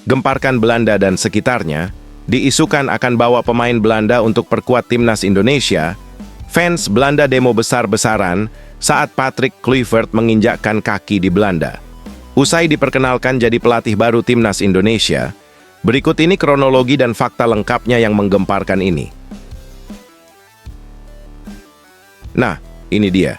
Gemparkan Belanda dan sekitarnya, diisukan akan bawa pemain Belanda untuk perkuat timnas Indonesia. Fans Belanda demo besar-besaran saat Patrick Kluivert menginjakkan kaki di Belanda. Usai diperkenalkan jadi pelatih baru timnas Indonesia, berikut ini kronologi dan fakta lengkapnya yang menggemparkan ini. Nah, ini dia.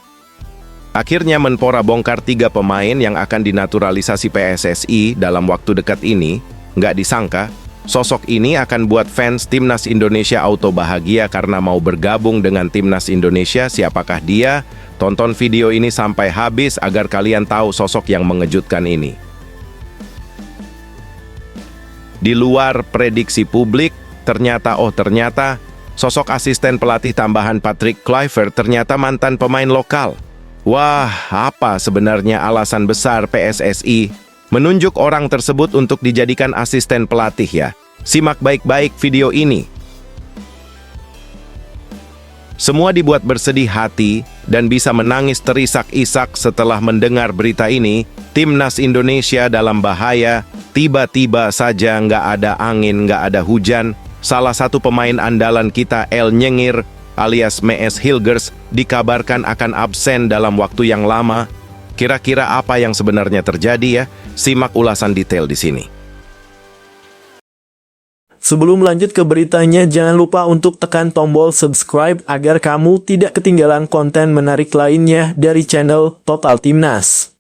Akhirnya Menpora bongkar 3 pemain yang akan dinaturalisasi PSSI dalam waktu dekat ini. Nggak disangka, sosok ini akan buat fans timnas Indonesia auto bahagia karena mau bergabung dengan timnas Indonesia. Siapakah dia? Tonton video ini sampai habis agar kalian tahu sosok yang mengejutkan ini. Di luar prediksi publik, ternyata sosok asisten pelatih tambahan Patrick Kluivert ternyata mantan pemain lokal. Wah, apa sebenarnya alasan besar PSSI menunjuk orang tersebut untuk dijadikan asisten pelatih ya? Simak baik-baik video ini. Semua dibuat bersedih hati dan bisa menangis terisak-isak setelah mendengar berita ini. Timnas Indonesia dalam bahaya, tiba-tiba saja nggak ada angin, nggak ada hujan. Salah satu pemain andalan kita, El Nyengir alias Mees Hilgers, dikabarkan akan absen dalam waktu yang lama. Kira-kira apa yang sebenarnya terjadi ya? Simak ulasan detail di sini. Sebelum lanjut ke beritanya, jangan lupa untuk tekan tombol subscribe agar kamu tidak ketinggalan konten menarik lainnya dari channel Total Timnas.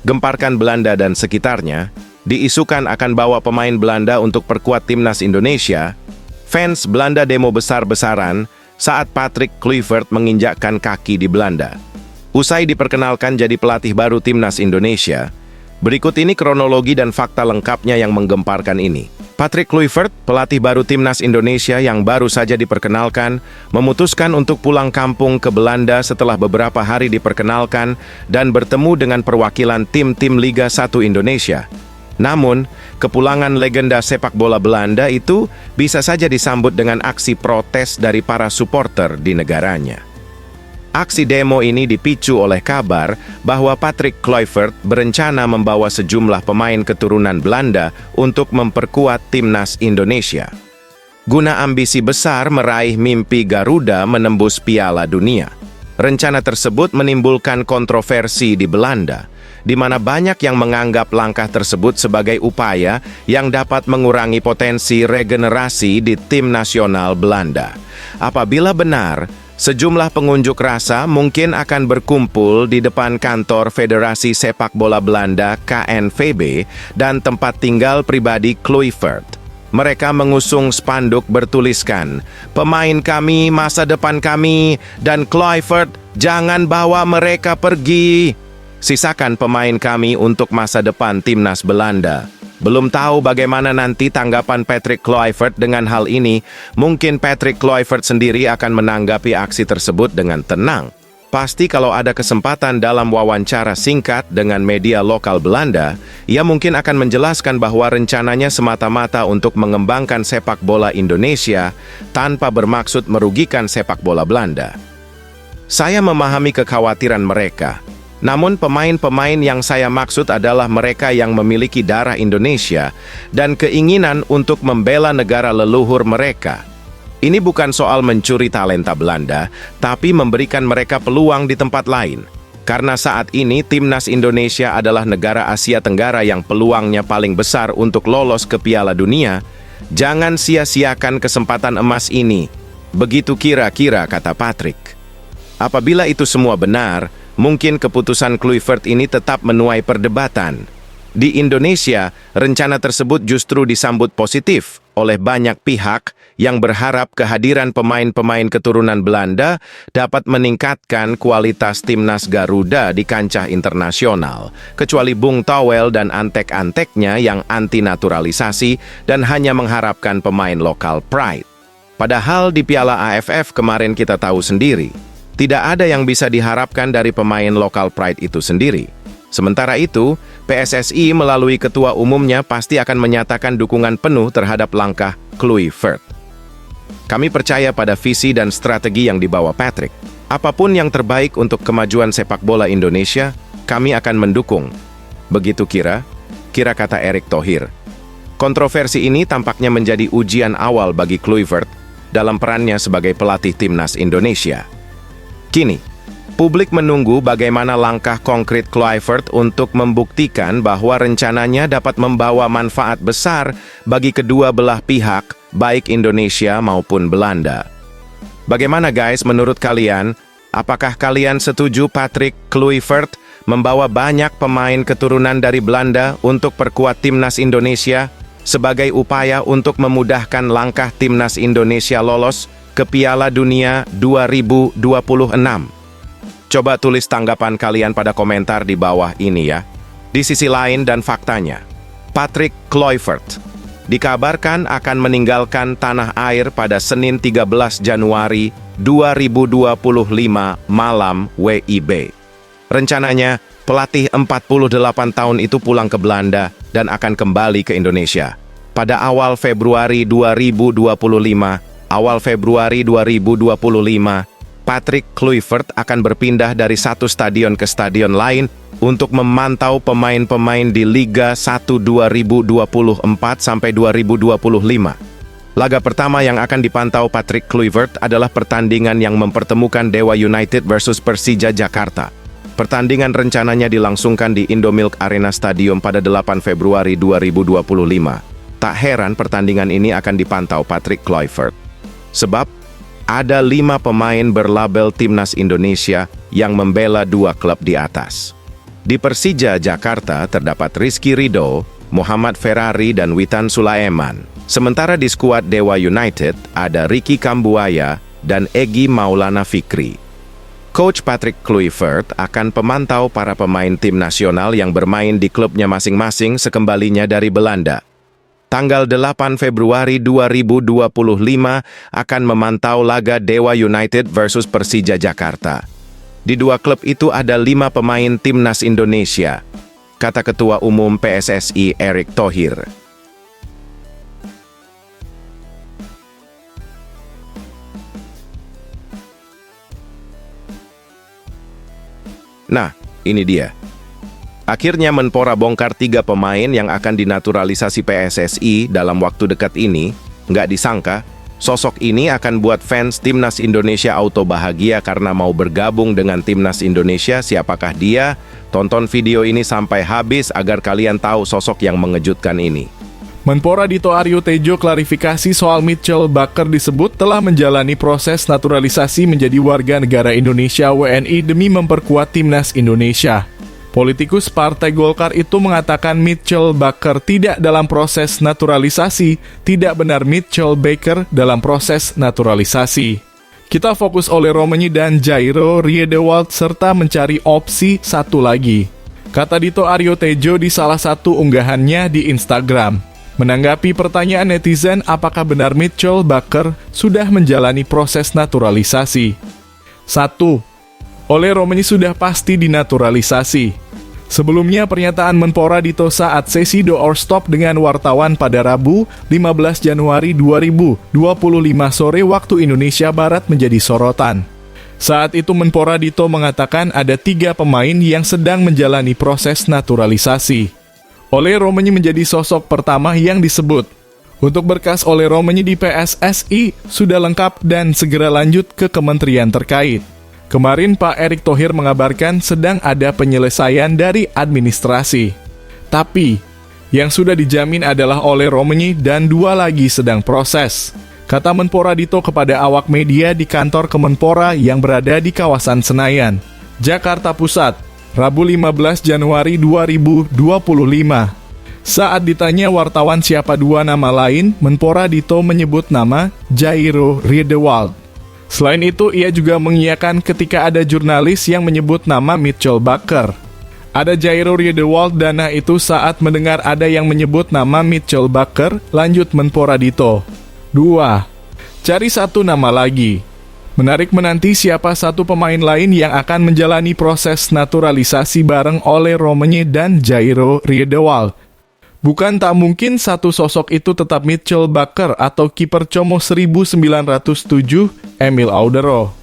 Gemparkan Belanda dan sekitarnya, diisukan akan bawa pemain Belanda untuk perkuat timnas Indonesia. Fans Belanda demo besar-besaran saat Patrick Kluivert menginjakkan kaki di Belanda. Usai diperkenalkan jadi pelatih baru timnas Indonesia, berikut ini kronologi dan fakta lengkapnya yang menggemparkan ini. Patrick Kluivert, pelatih baru timnas Indonesia yang baru saja diperkenalkan, memutuskan untuk pulang kampung ke Belanda setelah beberapa hari diperkenalkan dan bertemu dengan perwakilan tim-tim Liga 1 Indonesia. Namun, kepulangan legenda sepak bola Belanda itu bisa saja disambut dengan aksi protes dari para supporter di negaranya. Aksi demo ini dipicu oleh kabar bahwa Patrick Kluivert berencana membawa sejumlah pemain keturunan Belanda untuk memperkuat timnas Indonesia. Guna ambisi besar meraih mimpi Garuda menembus Piala Dunia. Rencana tersebut menimbulkan kontroversi di Belanda, di mana banyak yang menganggap langkah tersebut sebagai upaya yang dapat mengurangi potensi regenerasi di tim nasional Belanda. Apabila benar, sejumlah pengunjuk rasa mungkin akan berkumpul di depan kantor Federasi Sepak Bola Belanda KNVB dan tempat tinggal pribadi Kluivert. Mereka mengusung spanduk bertuliskan, "Pemain kami, masa depan kami, dan Kluivert, jangan bawa mereka pergi. Sisakan pemain kami untuk masa depan timnas Belanda." Belum tahu bagaimana nanti tanggapan Patrick Kluivert dengan hal ini. Mungkin Patrick Kluivert sendiri akan menanggapi aksi tersebut dengan tenang. Pasti kalau ada kesempatan dalam wawancara singkat dengan media lokal Belanda, ia mungkin akan menjelaskan bahwa rencananya semata-mata untuk mengembangkan sepak bola Indonesia tanpa bermaksud merugikan sepak bola Belanda. Saya memahami kekhawatiran mereka. Namun pemain-pemain yang saya maksud adalah mereka yang memiliki darah Indonesia dan keinginan untuk membela negara leluhur mereka. Ini bukan soal mencuri talenta Belanda, tapi memberikan mereka peluang di tempat lain. Karena saat ini timnas Indonesia adalah negara Asia Tenggara yang peluangnya paling besar untuk lolos ke Piala Dunia, jangan sia-siakan kesempatan emas ini. Begitu kira-kira kata Patrick. Apabila itu semua benar, mungkin keputusan Kluivert ini tetap menuai perdebatan. Di Indonesia, rencana tersebut justru disambut positif oleh banyak pihak yang berharap kehadiran pemain-pemain keturunan Belanda dapat meningkatkan kualitas timnas Garuda di kancah internasional, kecuali Bung Towel dan antek-anteknya yang anti-naturalisasi dan hanya mengharapkan pemain lokal pride. Padahal di Piala AFF kemarin kita tahu sendiri, tidak ada yang bisa diharapkan dari pemain lokal pride itu sendiri. Sementara itu, PSSI melalui ketua umumnya pasti akan menyatakan dukungan penuh terhadap langkah Kluivert. Kami percaya pada visi dan strategi yang dibawa Patrick. Apapun yang terbaik untuk kemajuan sepak bola Indonesia, kami akan mendukung. Begitu kira? kira kata Erick Thohir. Kontroversi ini tampaknya menjadi ujian awal bagi Kluivert dalam perannya sebagai pelatih timnas Indonesia. Kini, publik menunggu bagaimana langkah konkret Kluivert untuk membuktikan bahwa rencananya dapat membawa manfaat besar bagi kedua belah pihak, baik Indonesia maupun Belanda. Bagaimana guys menurut kalian? Apakah kalian setuju Patrick Kluivert membawa banyak pemain keturunan dari Belanda untuk perkuat timnas Indonesia sebagai upaya untuk memudahkan langkah timnas Indonesia lolos ke Piala Dunia 2026? Coba tulis tanggapan kalian pada komentar di bawah ini ya. Di sisi lain dan faktanya, Patrick Kluivert dikabarkan akan meninggalkan tanah air pada Senin 13 Januari 2025 malam WIB. Rencananya, pelatih 48 tahun itu pulang ke Belanda dan akan kembali ke Indonesia. Pada awal Februari 2025, Patrick Kluivert akan berpindah dari satu stadion ke stadion lain untuk memantau pemain-pemain di Liga 1 2024 sampai 2025. Laga pertama yang akan dipantau Patrick Kluivert adalah pertandingan yang mempertemukan Dewa United versus Persija Jakarta. Pertandingan rencananya dilangsungkan di Indomilk Arena Stadium pada 8 Februari 2025. Tak heran pertandingan ini akan dipantau Patrick Kluivert. Sebab, ada 5 pemain berlabel Timnas Indonesia yang membela 2 klub di atas. Di Persija Jakarta terdapat Rizky Ridho, Muhammad Ferrari, dan Witan Sulaiman. Sementara di skuad Dewa United ada Ricky Kambuaya dan Egy Maulana Fikri. Coach Patrick Kluivert akan pemantau para pemain tim nasional yang bermain di klubnya masing-masing sekembalinya dari Belanda. Tanggal 8 Februari 2025 akan memantau laga Dewa United versus Persija Jakarta. Di 2 klub itu ada 5 pemain timnas Indonesia, kata Ketua Umum PSSI Erick Thohir. Nah, ini dia. Akhirnya Menpora bongkar 3 pemain yang akan dinaturalisasi PSSI dalam waktu dekat ini. Nggak disangka, sosok ini akan buat fans Timnas Indonesia auto bahagia karena mau bergabung dengan Timnas Indonesia. Siapakah dia? Tonton video ini sampai habis agar kalian tahu sosok yang mengejutkan ini. Menpora Dito Aryo Tejo klarifikasi soal Mitchell Baker disebut telah menjalani proses naturalisasi menjadi warga negara Indonesia WNI demi memperkuat Timnas Indonesia. Politikus Partai Golkar itu mengatakan Mitchell Baker tidak dalam proses naturalisasi, tidak benar Mitchell Baker dalam proses naturalisasi. Kita fokus oleh Romani dan Jairo Riedewald serta mencari opsi satu lagi, kata Dito Aryo Tejo di salah satu unggahannya di Instagram. Menanggapi pertanyaan netizen apakah benar Mitchell Baker sudah menjalani proses naturalisasi. 1. Oleh Romani sudah pasti dinaturalisasi. Sebelumnya pernyataan Menpora Dito saat sesi door stop dengan wartawan pada Rabu 15 Januari 2025 sore waktu Indonesia Barat menjadi sorotan. Saat itu Menpora Dito mengatakan ada 3 pemain yang sedang menjalani proses naturalisasi. Ole Romani menjadi sosok pertama yang disebut. Untuk berkas Ole Romani di PSSI sudah lengkap dan segera lanjut ke kementerian terkait. Kemarin Pak Erick Thohir mengabarkan sedang ada penyelesaian dari administrasi. Tapi, yang sudah dijamin adalah Ole Romani dan 2 lagi sedang proses, kata Menpora Dito kepada awak media di kantor Kemenpora yang berada di kawasan Senayan, Jakarta Pusat. Rabu 15 Januari 2025. Saat ditanya wartawan siapa 2 nama lain, Menpora Dito menyebut nama Jairo Riedewald. Selain itu, ia juga mengiyakan ketika ada jurnalis yang menyebut nama Mitchell Baker. Ada Jairo Riedewald dana itu saat mendengar ada yang menyebut nama Mitchell Baker, lanjut Menpora Dito. 2. Cari 1 nama lagi. Menarik menanti siapa 1 pemain lain yang akan menjalani proses naturalisasi bareng Ole Romani dan Jairo Riedewald. Bukan tak mungkin 1 sosok itu tetap Mitchell Baker atau kiper Como 1907, Emil Audero.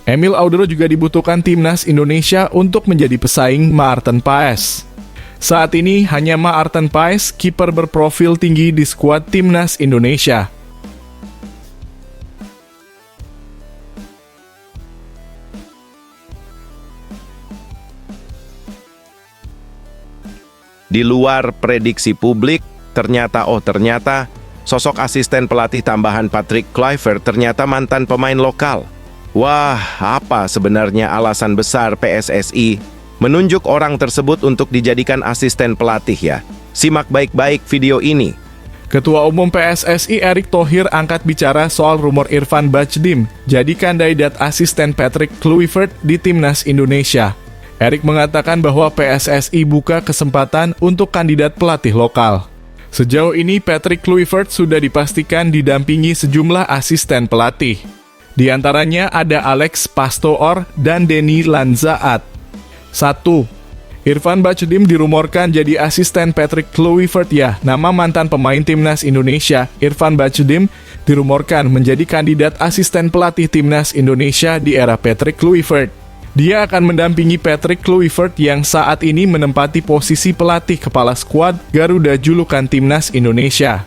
Emil Audero juga dibutuhkan Timnas Indonesia untuk menjadi pesaing Maarten Paes. Saat ini hanya Maarten Paes, kiper berprofil tinggi di skuad timnas Indonesia. Di luar prediksi publik, ternyata sosok asisten pelatih tambahan Patrick Kluivert ternyata mantan pemain lokal. Wah, apa sebenarnya alasan besar PSSI menunjuk orang tersebut untuk dijadikan asisten pelatih ya? Simak baik-baik video ini. Ketua Umum PSSI Erick Thohir angkat bicara soal rumor Irfan Bahdim jadi kandidat asisten Patrick Kluivert di timnas Indonesia. Erick mengatakan bahwa PSSI buka kesempatan untuk kandidat pelatih lokal. Sejauh ini Patrick Kluivert sudah dipastikan didampingi sejumlah asisten pelatih. Di antaranya ada Alex Pastoor dan Denny Lanzaat. 1. Irfan Bahdim dirumorkan jadi asisten Patrick Kluivert ya. Nama mantan pemain timnas Indonesia, Irfan Bahdim, dirumorkan menjadi kandidat asisten pelatih timnas Indonesia di era Patrick Kluivert. Dia akan mendampingi Patrick Kluivert yang saat ini menempati posisi pelatih kepala skuad Garuda julukan timnas Indonesia.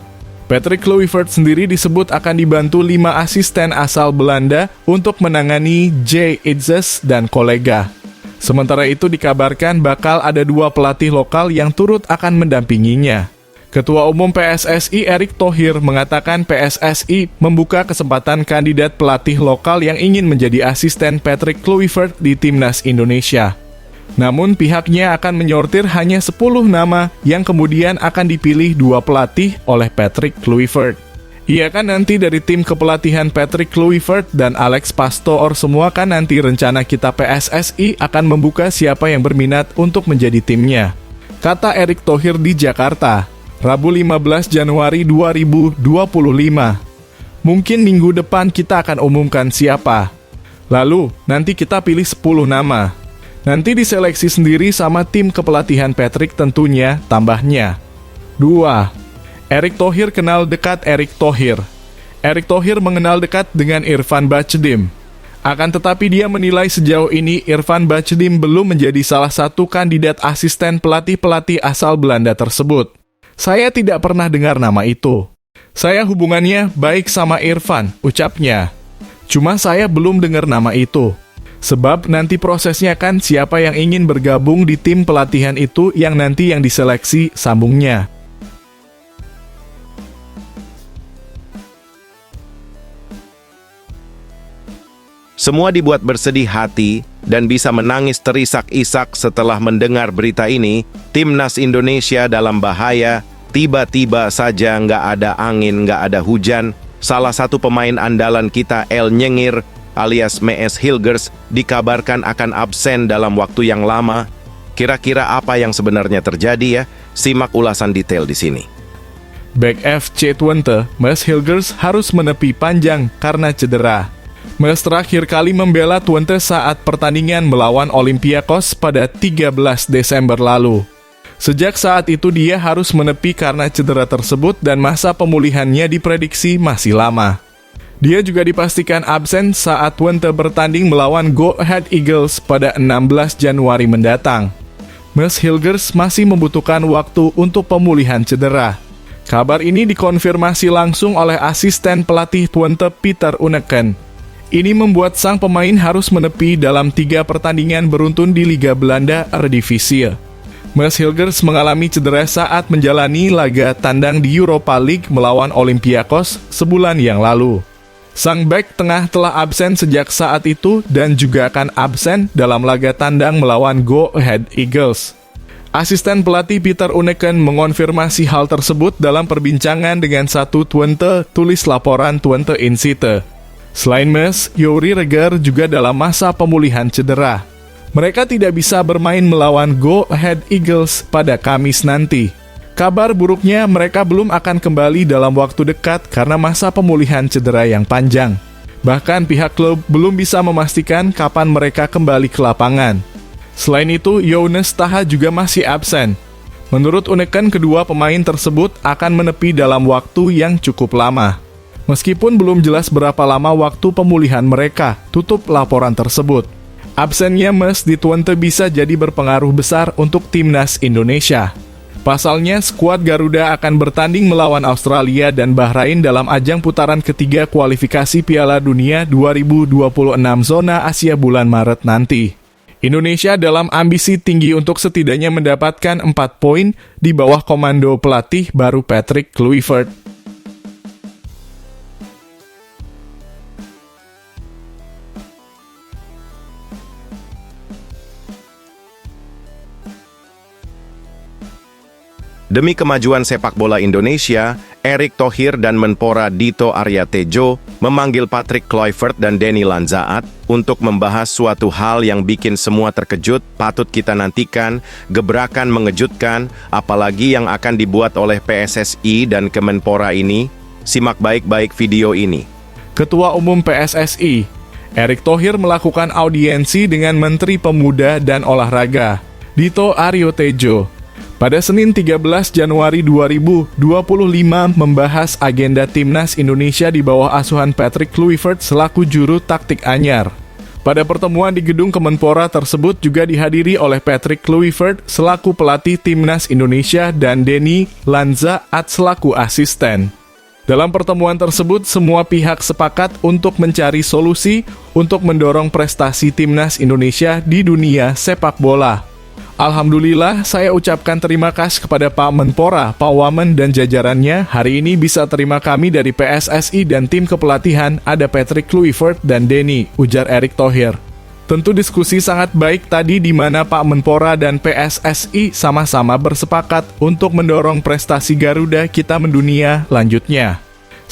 Patrick Kluivert sendiri disebut akan dibantu 5 asisten asal Belanda untuk menangani J. Itzes dan kolega. Sementara itu dikabarkan bakal ada 2 pelatih lokal yang turut akan mendampinginya. Ketua Umum PSSI Erick Thohir mengatakan PSSI membuka kesempatan kandidat pelatih lokal yang ingin menjadi asisten Patrick Kluivert di timnas Indonesia. Namun pihaknya akan menyortir hanya 10 nama yang kemudian akan dipilih 2 pelatih oleh Patrick Kluivert. Ia kan nanti dari tim kepelatihan Patrick Kluivert dan Alex Pastoor semua kan nanti rencana kita PSSI akan membuka siapa yang berminat untuk menjadi timnya. Kata Erick Thohir di Jakarta, Rabu 15 Januari 2025. Mungkin minggu depan kita akan umumkan siapa. Lalu, nanti kita pilih 10 nama. Nanti diseleksi sendiri sama tim kepelatihan Patrick tentunya, tambahnya. 2. Erick Thohir kenal dekat Erick Thohir. Erick Thohir mengenal dekat dengan Irfan Bahdim. Akan tetapi dia menilai sejauh ini Irfan Bahdim belum menjadi salah satu kandidat asisten pelatih-pelatih asal Belanda tersebut. Saya tidak pernah dengar nama itu. Saya hubungannya baik sama Irfan, ucapnya. Cuma saya belum dengar nama itu. Sebab nanti prosesnya kan siapa yang ingin bergabung di tim pelatihan itu yang nanti yang diseleksi, sambungnya. Semua dibuat bersedih hati dan bisa menangis terisak-isak setelah mendengar berita ini. Timnas Indonesia dalam bahaya, tiba-tiba saja nggak ada angin, nggak ada hujan. Salah satu pemain andalan kita, El Nyengir alias Mees Hilgers, dikabarkan akan absen dalam waktu yang lama. Kira-kira apa yang sebenarnya terjadi ya? Simak ulasan detail di sini. Bek FC Twente, Mees Hilgers harus menepi panjang karena cedera. Mees terakhir kali membela Twente saat pertandingan melawan Olympiakos pada 13 Desember lalu. Sejak saat itu dia harus menepi karena cedera tersebut dan masa pemulihannya diprediksi masih lama. Dia juga dipastikan absen saat Twente bertanding melawan Go Ahead Eagles pada 16 Januari mendatang. Mees Hilgers masih membutuhkan waktu untuk pemulihan cedera. Kabar ini dikonfirmasi langsung oleh asisten pelatih Twente Pieter Unneken. Ini membuat sang pemain harus menepi dalam 3 pertandingan beruntun di Liga Belanda Eredivisie. Mees Hilgers mengalami cedera saat menjalani laga tandang di Europa League melawan Olympiakos sebulan yang lalu. Sang bek tengah telah absen sejak saat itu dan juga akan absen dalam laga tandang melawan Go Ahead Eagles. Asisten pelatih Pieter Unneken mengonfirmasi hal tersebut dalam perbincangan dengan satu Twente, tulis laporan Twente Insite. Selain Mees, Youri Reger juga dalam masa pemulihan cedera. Mereka tidak bisa bermain melawan Go Ahead Eagles pada Kamis nanti. Kabar buruknya mereka belum akan kembali dalam waktu dekat karena masa pemulihan cedera yang panjang. Bahkan pihak klub belum bisa memastikan kapan mereka kembali ke lapangan. Selain itu, Younes Taha juga masih absen. Menurut Unneken, kedua pemain tersebut akan menepi dalam waktu yang cukup lama. Meskipun belum jelas berapa lama waktu pemulihan mereka, tutup laporan tersebut. Absennya Mas Ditwente bisa jadi berpengaruh besar untuk timnas Indonesia. Pasalnya, skuad Garuda akan bertanding melawan Australia dan Bahrain dalam ajang putaran ketiga kualifikasi Piala Dunia 2026 zona Asia bulan Maret nanti. Indonesia dalam ambisi tinggi untuk setidaknya mendapatkan 4 poin di bawah komando pelatih baru Patrick Kluivert. Demi kemajuan sepak bola Indonesia, Erick Thohir dan Menpora Dito Arya Tejo memanggil Patrick Kluivert dan Denny Lanzaat untuk membahas suatu hal yang bikin semua terkejut, patut kita nantikan, gebrakan mengejutkan, apalagi yang akan dibuat oleh PSSI dan Kemenpora ini. Simak baik-baik video ini. Ketua Umum PSSI, Erick Thohir melakukan audiensi dengan Menteri Pemuda dan Olahraga, Dito Aryo Tejo. Pada Senin 13 Januari 2025 membahas agenda Timnas Indonesia di bawah asuhan Patrick Kluivert selaku juru taktik anyar. Pada pertemuan di gedung Kemenpora tersebut juga dihadiri oleh Patrick Kluivert selaku pelatih Timnas Indonesia dan Denny Lanzaat selaku asisten. Dalam pertemuan tersebut, semua pihak sepakat untuk mencari solusi untuk mendorong prestasi Timnas Indonesia di dunia sepak bola. Alhamdulillah, saya ucapkan terima kasih kepada Pak Menpora, Pak Wamen, dan jajarannya. Hari ini bisa terima kami dari PSSI dan tim kepelatihan, ada Patrick Kluivert dan Denny, ujar Erick Thohir. Tentu diskusi sangat baik tadi di mana Pak Menpora dan PSSI sama-sama bersepakat untuk mendorong prestasi Garuda kita mendunia, lanjutnya.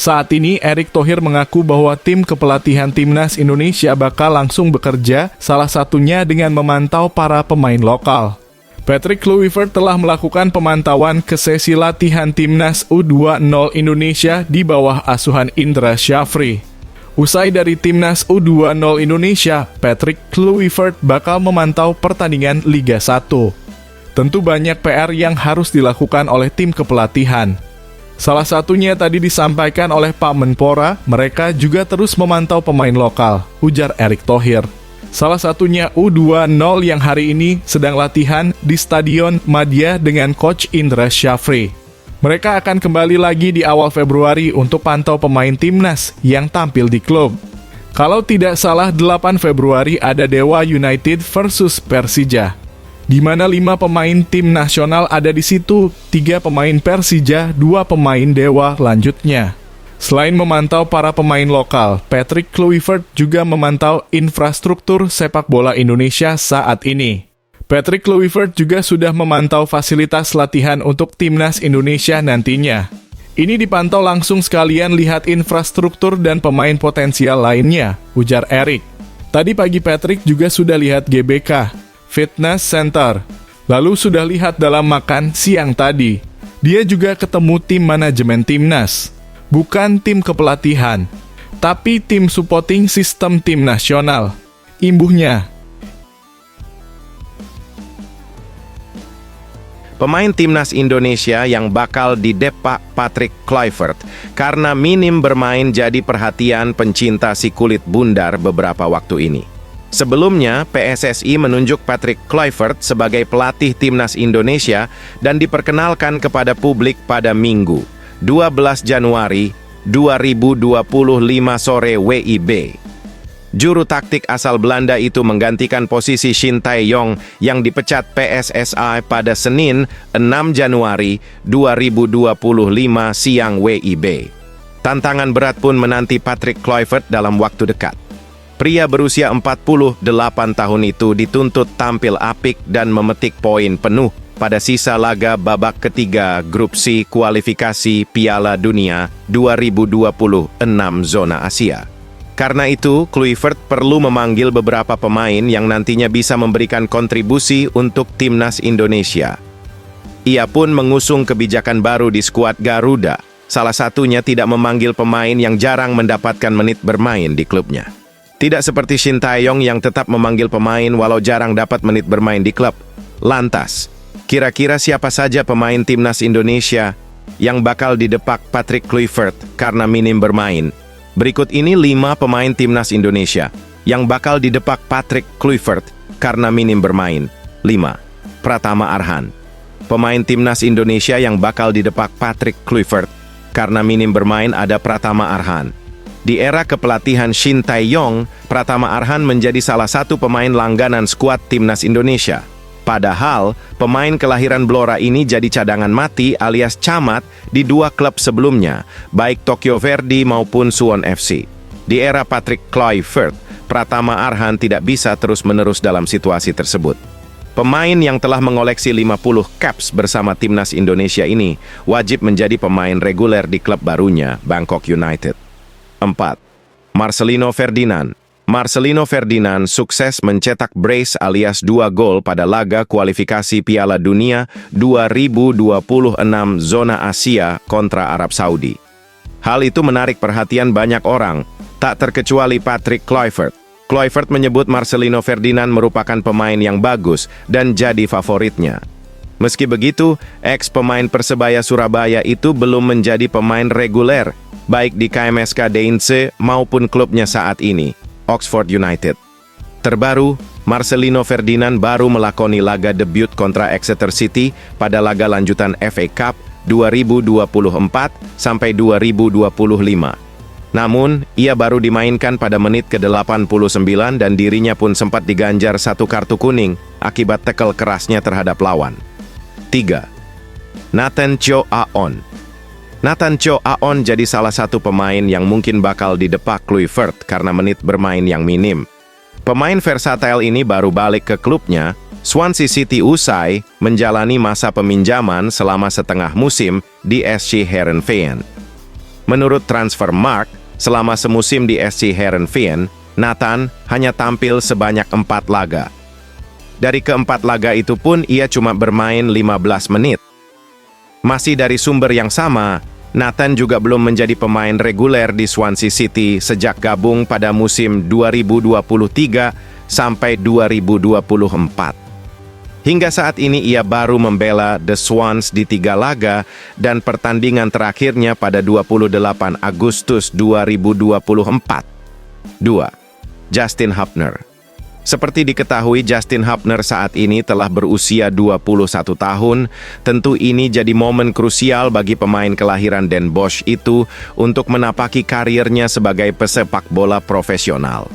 Saat ini, Erick Thohir mengaku bahwa tim kepelatihan Timnas Indonesia bakal langsung bekerja, salah satunya dengan memantau para pemain lokal. Patrick Kluivert telah melakukan pemantauan ke sesi latihan Timnas U20 Indonesia di bawah asuhan Indra Syafri. Usai dari Timnas U20 Indonesia, Patrick Kluivert bakal memantau pertandingan Liga 1. Tentu banyak PR yang harus dilakukan oleh tim kepelatihan. Salah satunya tadi disampaikan oleh Pak Menpora, mereka juga terus memantau pemain lokal, ujar Erick Thohir. Salah satunya U20 yang hari ini sedang latihan di Stadion Madia dengan Coach Indra Syafri. Mereka akan kembali lagi di awal Februari untuk pantau pemain timnas yang tampil di klub. Kalau tidak salah 8 Februari ada Dewa United versus Persija, di mana 5 pemain tim nasional ada di situ, 3 pemain Persija, 2 pemain Dewa lanjutnya. Selain memantau para pemain lokal, Patrick Kluivert juga memantau infrastruktur sepak bola Indonesia saat ini. Patrick Kluivert juga sudah memantau fasilitas latihan untuk Timnas Indonesia nantinya. Ini dipantau langsung sekalian lihat infrastruktur dan pemain potensial lainnya, ujar Erick. Tadi pagi Patrick juga sudah lihat GBK, Fitness Center. Lalu sudah lihat dalam makan siang tadi. Dia juga ketemu tim manajemen timnas. Bukan tim kepelatihan, tapi tim supporting sistem tim nasional. Imbuhnya. Pemain Timnas Indonesia yang bakal didepak Patrick Kluivert karena minim bermain jadi perhatian pencinta si kulit bundar beberapa waktu ini. Sebelumnya, PSSI menunjuk Patrick Kluivert sebagai pelatih Timnas Indonesia dan diperkenalkan kepada publik pada Minggu, 12 Januari 2025 sore WIB. Juru taktik asal Belanda itu menggantikan posisi Shin Tae-yong yang dipecat PSSI pada Senin, 6 Januari 2025 siang WIB. Tantangan berat pun menanti Patrick Kluivert dalam waktu dekat. Pria berusia 48 tahun itu dituntut tampil apik dan memetik poin penuh pada sisa laga babak ketiga Grup C kualifikasi Piala Dunia 2026 zona Asia. Karena itu, Kluivert perlu memanggil beberapa pemain yang nantinya bisa memberikan kontribusi untuk Timnas Indonesia. Ia pun mengusung kebijakan baru di skuad Garuda, salah satunya tidak memanggil pemain yang jarang mendapatkan menit bermain di klubnya. Tidak seperti Shin Tae-yong yang tetap memanggil pemain walau jarang dapat menit bermain di klub. Lantas, kira-kira siapa saja pemain Timnas Indonesia yang bakal didepak Patrick Kluivert karena minim bermain? Berikut ini 5 pemain Timnas Indonesia. yang bakal didepak Patrick Kluivert karena minim bermain. 5. Pratama Arhan. Pemain timnas Indonesia yang bakal didepak Patrick Kluivert karena minim bermain ada Pratama Arhan. Di era kepelatihan Shin Tae-yong, Pratama Arhan menjadi salah satu pemain langganan skuad timnas Indonesia. Padahal, pemain kelahiran Blora ini jadi cadangan mati alias camat di dua klub sebelumnya, baik Tokyo Verdy maupun Suwon FC. Di era Patrick Kluivert, Pratama Arhan tidak bisa terus-menerus dalam situasi tersebut. Pemain yang telah mengoleksi 50 caps bersama timnas Indonesia ini wajib menjadi pemain reguler di klub barunya, Bangkok United. 4. Marcelino Ferdinand. Marcelino Ferdinand sukses mencetak brace alias 2 gol pada laga kualifikasi Piala Dunia 2026 zona Asia kontra Arab Saudi. Hal itu menarik perhatian banyak orang, tak terkecuali Patrick Kluivert. Kluivert menyebut Marcelino Ferdinand merupakan pemain yang bagus dan jadi favoritnya. Meski begitu, ex-pemain Persebaya Surabaya itu belum menjadi pemain reguler, baik di KMSK Deinze maupun klubnya saat ini, Oxford United. Terbaru, Marcelino Ferdinand baru melakoni laga debut kontra Exeter City pada laga lanjutan FA Cup 2024-2025. Namun, ia baru dimainkan pada menit ke-89 dan dirinya pun sempat diganjar 1 kartu kuning akibat tackle kerasnya terhadap lawan. 3. Nathan Chow Aon. Nathan Chow Aon jadi salah satu pemain yang mungkin bakal didepak Kluivert karena menit bermain yang minim. Pemain versatile ini baru balik ke klubnya, Swansea City, usai menjalani masa peminjaman selama setengah musim di SC Heerenveen. Menurut Transfermarkt, selama semusim di SC Heerenveen, Nathan hanya tampil sebanyak 4 laga. Dari keempat laga itu pun ia cuma bermain 15 menit. Masih dari sumber yang sama, Nathan juga belum menjadi pemain reguler di Swansea City sejak gabung pada musim 2023 sampai 2024. Hingga saat ini ia baru membela The Swans di 3 laga dan pertandingan terakhirnya pada 28 Agustus 2024. 2. Justin Hubner. Seperti diketahui, Justin Hubner saat ini telah berusia 21 tahun. Tentu ini jadi momen krusial bagi pemain kelahiran Den Bosch itu untuk menapaki karirnya sebagai pesepak bola profesional.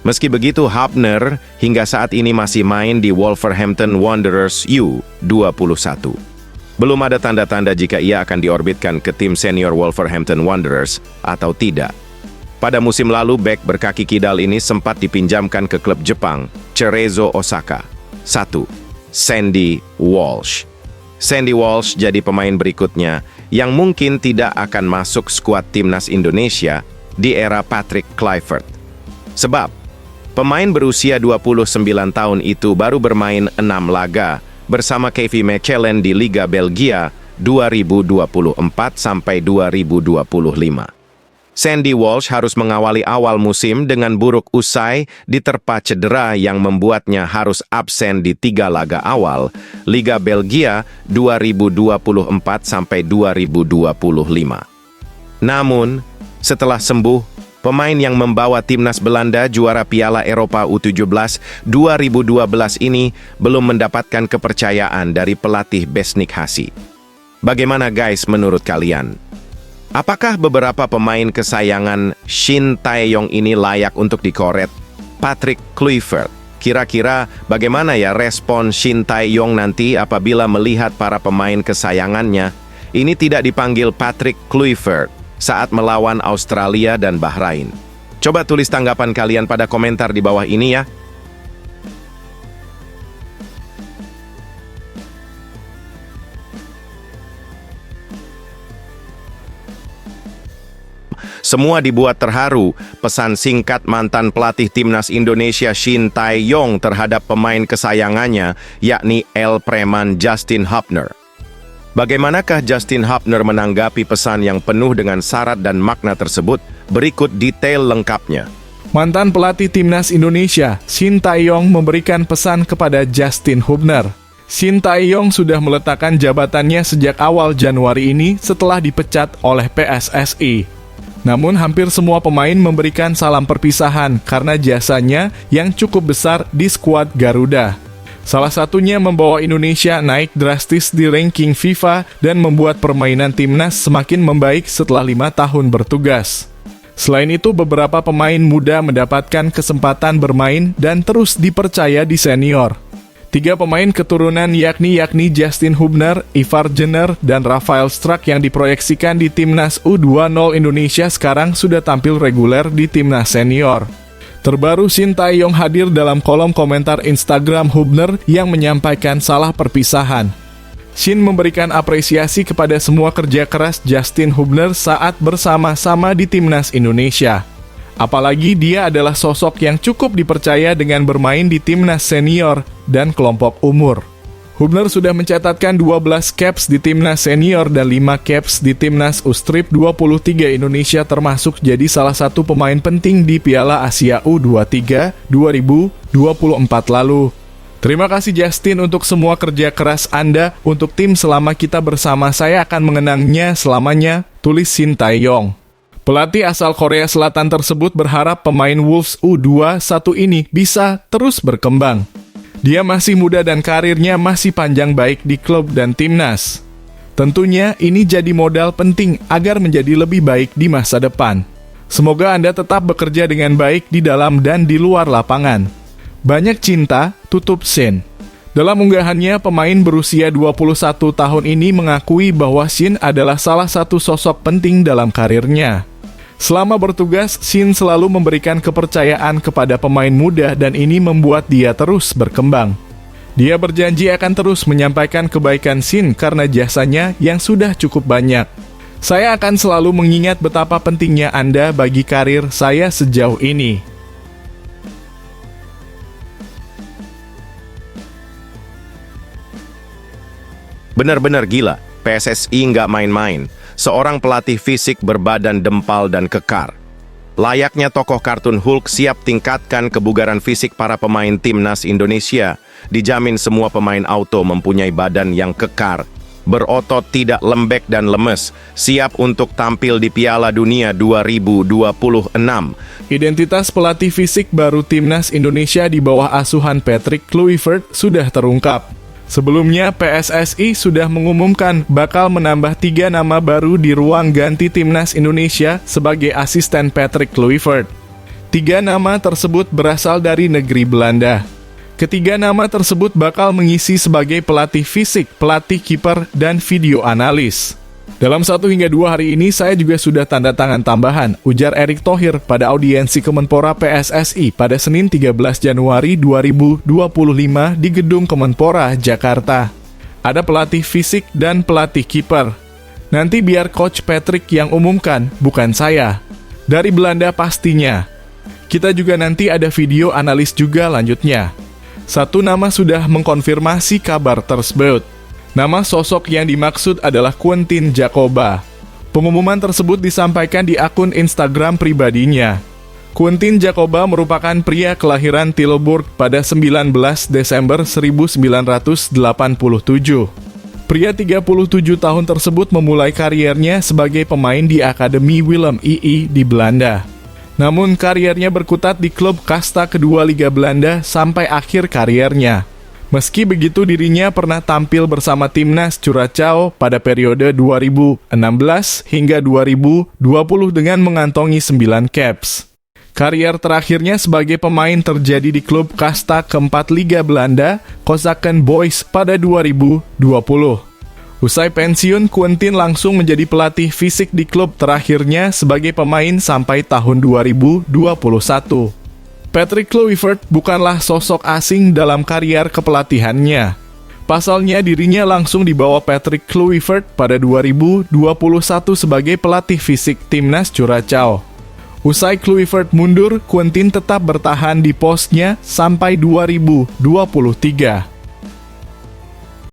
Meski begitu, Hubner hingga saat ini masih main di Wolverhampton Wanderers U21. Belum ada tanda-tanda jika ia akan diorbitkan ke tim senior Wolverhampton Wanderers atau tidak. Pada musim lalu, bek berkaki kidal ini sempat dipinjamkan ke klub Jepang, Cerezo Osaka. 1. Sandy Walsh. Sandy Walsh jadi pemain berikutnya yang mungkin tidak akan masuk skuad timnas Indonesia di era Patrick Kluivert. Sebab, pemain berusia 29 tahun itu baru bermain 6 laga bersama KV Mechelen di Liga Belgia 2024-2025. Sandy Walsh harus mengawali awal musim dengan buruk usai diterpa cedera yang membuatnya harus absen di 3 laga awal Liga Belgia 2024-2025. Namun, setelah sembuh, pemain yang membawa timnas Belanda juara Piala Eropa U17 2012 ini belum mendapatkan kepercayaan dari pelatih Besnik Hasi. Bagaimana guys menurut kalian? Apakah beberapa pemain kesayangan Shin Tae-yong ini layak untuk dikoret? Patrick Kluivert. Kira-kira bagaimana ya respon Shin Tae-yong nanti apabila melihat para pemain kesayangannya ini tidak dipanggil Patrick Kluivert saat melawan Australia dan Bahrain? Coba tulis tanggapan kalian pada komentar di bawah ini ya. Semua dibuat terharu, pesan singkat mantan pelatih timnas Indonesia Shin Tae-yong terhadap pemain kesayangannya, yakni El Preman Justin Hubner. Bagaimanakah Justin Hubner menanggapi pesan yang penuh dengan syarat dan makna tersebut? Berikut detail lengkapnya. Mantan pelatih timnas Indonesia, Shin Tae-yong memberikan pesan kepada Justin Hubner. Shin Tae-yong sudah meletakkan jabatannya sejak awal Januari ini setelah dipecat oleh PSSI. Namun hampir semua pemain memberikan salam perpisahan karena jasanya yang cukup besar di skuad Garuda. Salah satunya membawa Indonesia naik drastis di ranking FIFA dan membuat permainan timnas semakin membaik setelah 5 tahun bertugas. Selain itu, beberapa pemain muda mendapatkan kesempatan bermain dan terus dipercaya di senior. 3 pemain keturunan yakni Justin Hubner, Ivar Jenner, dan Rafael Struijk yang diproyeksikan di timnas U20 Indonesia sekarang sudah tampil reguler di timnas senior. Terbaru Shin Tae-yong hadir dalam kolom komentar Instagram Hubner yang menyampaikan salah perpisahan. Shin memberikan apresiasi kepada semua kerja keras Justin Hubner saat bersama-sama di timnas Indonesia. Apalagi dia adalah sosok yang cukup dipercaya dengan bermain di timnas senior dan kelompok umur. Hubner sudah mencatatkan 12 caps di timnas senior dan 5 caps di timnas U-Strip 23 Indonesia, termasuk jadi salah satu pemain penting di Piala Asia U23 2024 lalu. Terima kasih Justin untuk semua kerja keras Anda untuk tim selama kita bersama, saya akan mengenangnya selamanya, tulis Shin Tae-yong. Pelatih asal Korea Selatan tersebut berharap pemain Wolves U21 ini bisa terus berkembang. Dia masih muda dan karirnya masih panjang baik di klub dan timnas. Tentunya ini jadi modal penting agar menjadi lebih baik di masa depan. Semoga Anda tetap bekerja dengan baik di dalam dan di luar lapangan. Banyak cinta, tutup Shin. Dalam unggahannya, pemain berusia 21 tahun ini mengakui bahwa Shin adalah salah satu sosok penting dalam karirnya. Selama bertugas, Shin selalu memberikan kepercayaan kepada pemain muda dan ini membuat dia terus berkembang. Dia berjanji akan terus menyampaikan kebaikan Shin karena jasanya yang sudah cukup banyak. Saya akan selalu mengingat betapa pentingnya Anda bagi karir saya sejauh ini. Benar-benar gila, PSSI nggak main-main. Seorang pelatih fisik berbadan dempal dan kekar. Layaknya tokoh kartun Hulk, siap tingkatkan kebugaran fisik para pemain timnas Indonesia. Dijamin semua pemain auto mempunyai badan yang kekar, berotot, tidak lembek dan lemes, siap untuk tampil di Piala Dunia 2026. Identitas pelatih fisik baru timnas Indonesia di bawah asuhan Patrick Kluivert sudah terungkap. Sebelumnya, PSSI sudah mengumumkan bakal menambah 3 nama baru di ruang ganti timnas Indonesia sebagai asisten Patrick Kluivert. 3 nama tersebut berasal dari negeri Belanda. Ketiga nama tersebut bakal mengisi sebagai pelatih fisik, pelatih kiper, dan video analis. Dalam 1 hingga 2 hari ini saya juga sudah tanda tangan tambahan, ujar Erick Thohir pada audiensi Kemenpora PSSI pada Senin 13 Januari 2025 di Gedung Kemenpora, Jakarta. Ada pelatih fisik dan pelatih kiper. Nanti biar Coach Patrick yang umumkan, bukan saya. Dari Belanda pastinya. Kita juga nanti ada video analis juga lanjutnya. 1 nama sudah mengkonfirmasi kabar tersebut. Nama sosok yang dimaksud adalah Quentin Djapova. Pengumuman tersebut disampaikan di akun Instagram pribadinya. Quentin Djapova merupakan pria kelahiran Tilburg pada 19 Desember 1987. Pria 37 tahun tersebut memulai kariernya sebagai pemain di Akademi Willem II di Belanda. Namun kariernya berkutat di klub kasta kedua Liga Belanda sampai akhir kariernya. Meski begitu, dirinya pernah tampil bersama timnas Curaçao pada periode 2016 hingga 2020 dengan mengantongi 9 caps. Karier terakhirnya sebagai pemain terjadi di klub kasta keempat Liga Belanda, Kozakken Boys pada 2020. Usai pensiun, Quentin langsung menjadi pelatih fisik di klub terakhirnya sebagai pemain sampai tahun 2021. Patrick Kluivert bukanlah sosok asing dalam karier kepelatihannya. Pasalnya, dirinya langsung dibawa Patrick Kluivert pada 2021 sebagai pelatih fisik timnas Curaçao. Usai Kluivert mundur, Quentin tetap bertahan di posnya sampai 2023.